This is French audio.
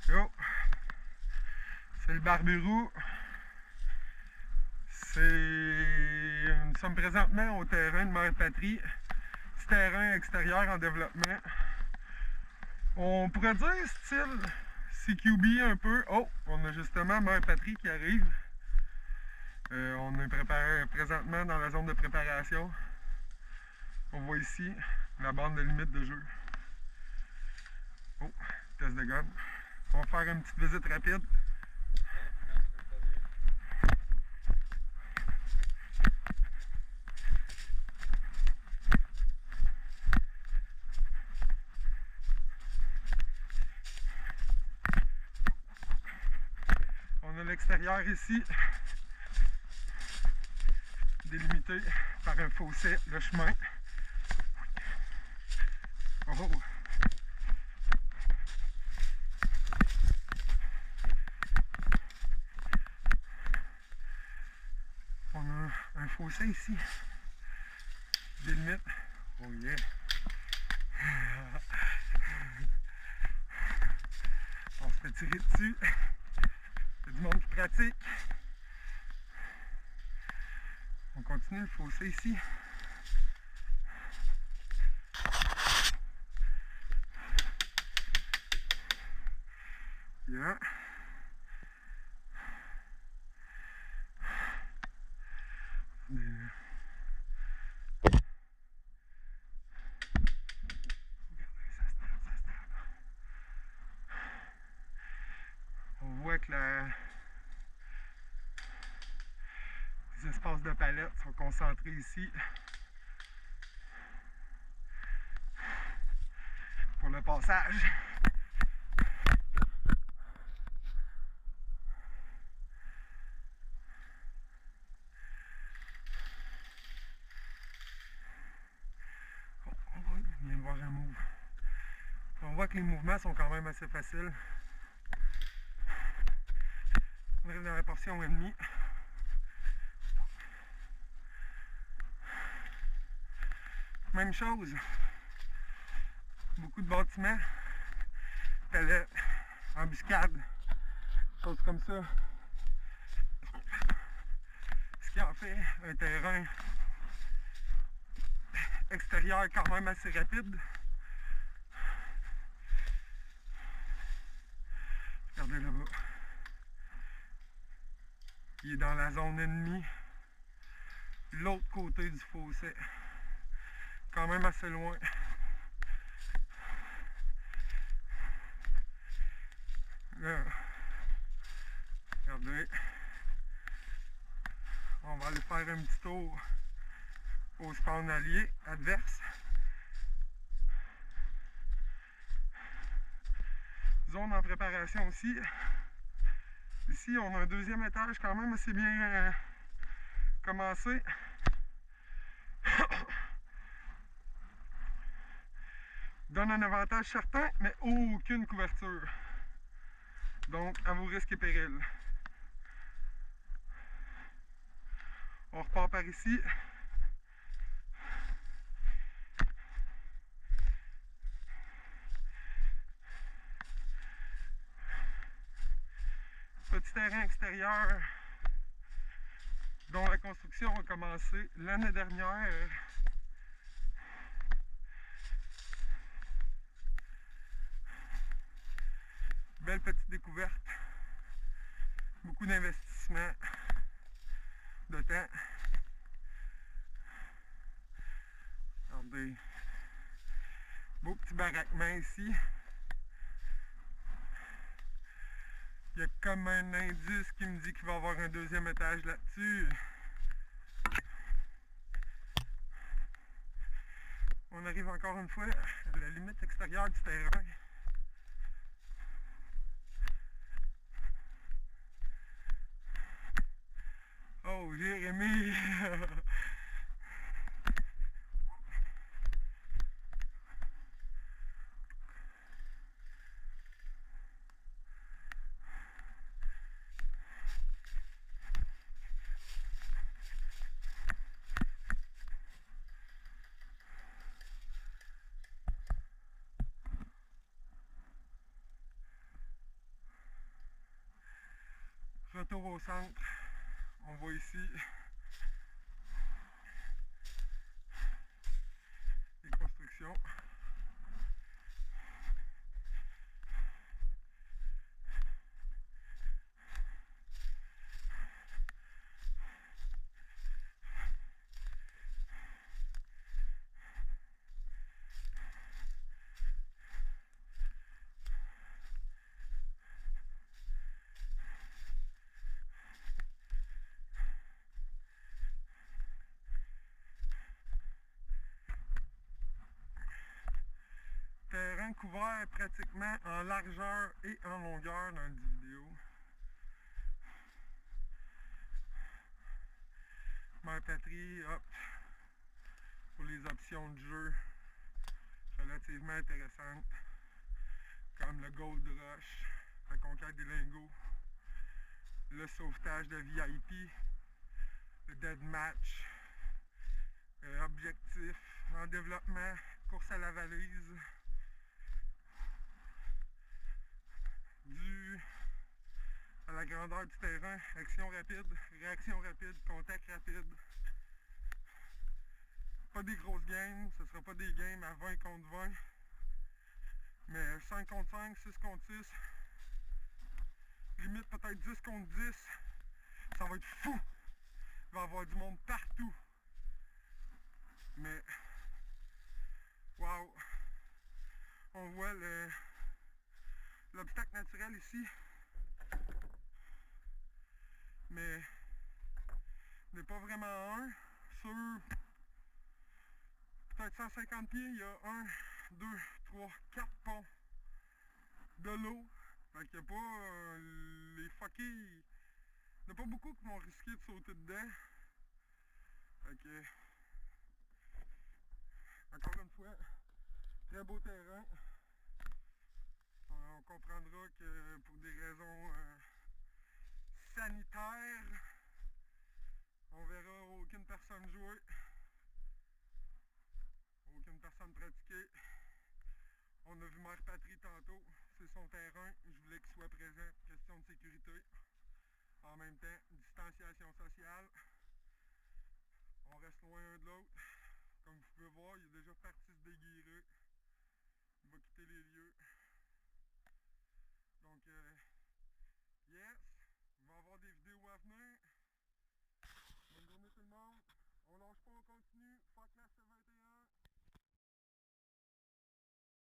Yo, c'est le Barberou. Nous sommes présentement au terrain de Mère Patrie. Petit terrain extérieur en développement. On pourrait dire style CQB un peu. Oh, on a justement Mère Patrie qui arrive. On est préparé présentement dans la zone de préparation. On voit ici la bande de limite de jeu. Oh, test de gun. On va faire une petite visite rapide. On a l'extérieur ici, délimité par un fossé, le chemin. Oh. On a un fossé ici, délimite. Oh yeah! On se fait tirer dessus. Il y a du monde qui pratique. On continue le fossé ici. Yeah. On voit que les espaces de palette sont concentrés ici pour le passage. On vient de voir un move. On voit que les mouvements sont quand même assez faciles. On arrive dans la portion ennemie. Même chose. Beaucoup de bâtiments, palettes, embuscades, choses comme ça. Ce qui en fait un terrain extérieur quand même assez rapide. Regardez là-bas. Il est dans la zone ennemie. L'autre côté du fossé. Quand même assez loin. Là, regardez. On va aller faire un petit tour au spawn allié adverse. Zone en préparation aussi. Ici, on a un deuxième étage quand même assez bien commencé. Donne un avantage certain, mais aucune couverture. Donc, à vos risques et périls. On repart par ici. Petit terrain extérieur dont la construction a commencé l'année dernière. Belle petite découverte. Beaucoup d'investissement de temps. Regardez. Beau petit baraquement ici. Il y a comme un indice qui me dit qu'il va y avoir un deuxième étage là-dessus. On arrive encore une fois à la limite extérieure du terrain. Oh, Jérémy! retour au centre. On voit ici les constructions. Terrain couvert pratiquement en largeur et en longueur dans la vidéo. Mère Patrie, hop, pour les options de jeu relativement intéressantes, comme le Gold Rush, la conquête des lingots, le sauvetage de VIP, le Dead Match, objectif en développement, course à la valise, dû à la grandeur du terrain, action rapide, réaction rapide, contact rapide. Pas des grosses games, ce ne sera pas des games à 20 contre 20, mais 5 contre 5, 6 contre 6, limite peut-être 10 contre 10, ça va être fou! Il va y avoir du monde partout. Mais, wow! On voit l'obstacle naturel ici, mais n'est pas vraiment un. Sur peut-être 150 pieds, il y a 1, 2, 3, 4 ponts de l'eau. Fait qu'il n'y a pas les fuckés. Il n'y en a pas beaucoup qui vont risquer de sauter dedans. Fait que, encore une fois, très beau terrain. On comprendra que pour des raisons sanitaires, on verra aucune personne jouer, aucune personne pratiquer. On a vu Mère Patrie tantôt, c'est son terrain, je voulais qu'il soit présent, question de sécurité. En même temps, distanciation sociale. On reste loin un de l'autre. Comme vous pouvez voir, il est déjà parti se déguirer. Il va quitter les lieux. Donc, yes, il va y avoir des vidéos à venir. Bonne journée tout le monde. On lâche pas, on continue. Fuck la 7.